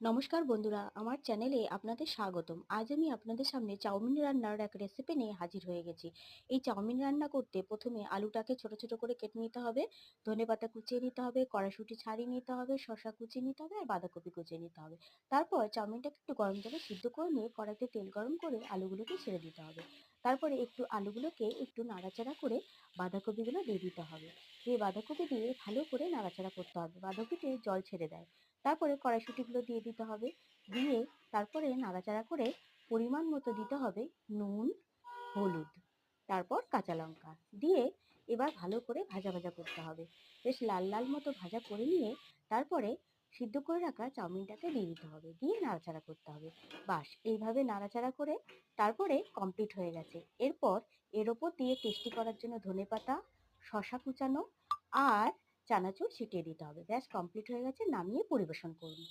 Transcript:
নমস্কার বন্ধুরা, আমার চ্যানেলে আপনাদের স্বাগতম। আজ আমি আপনাদের সামনে চাউমিন রান্নার এক রেসিপি নিয়ে হাজির হয়ে গেছি। এই চাউমিন রান্না করতে প্রথমে আলুটাকে ছোট ছোট করে কেটে নিতে হবে, ধনেপাতা কুচিয়ে নিতে হবে, কড়াইশুঁটি ছাড়িয়ে নিতে হবে, শসা কুচিয়ে নিতে হবে আর বাঁধাকপি কুচিয়ে নিতে হবে। তারপর চাউমিনটাকে একটু গরম জলে সিদ্ধ করে নিয়ে কড়াইতে তেল গরম করে আলুগুলোকে ছেড়ে দিতে হবে। তারপরে একটু আলুগুলোকে একটু নাড়াচাড়া করে বাঁধাকপিগুলো দিয়ে দিতে হবে। দিয়ে বাঁধাকপি দিয়ে ভালো করে নাড়াচাড়া করতে হবে, বাঁধাকপিতে জল ছেড়ে দেয়। তারপরে কড়াইশুঁটিগুলো দিয়ে দিতে হবে। দিয়ে তারপরে নাড়াচাড়া করে পরিমাণ মতো দিতে হবে নুন, হলুদ, তারপর কাঁচা লঙ্কা দিয়ে এবার ভালো করে ভাজা ভাজা করতে হবে। বেশ লাল লাল মতো ভাজা করে নিয়ে তারপরে সিদ্ধ করে রাখা চাউমিনটাকে দিয়ে দিতে হবে, দিয়ে নাড়াচাড়া করতে হবে। বাস এইভাবে নাড়াচাড়া করে তারপরে কমপ্লিট হয়ে গেছে। এরপর এর ওপর দিয়ে টেস্টি করার জন্য ধনেপাতা, শসা কুচানো আর চানাচুর ছিটিয়ে দিতে হবে। ব্যাস কমপ্লিট হয়ে গেছে, নামিয়ে পরিবেশন করুন।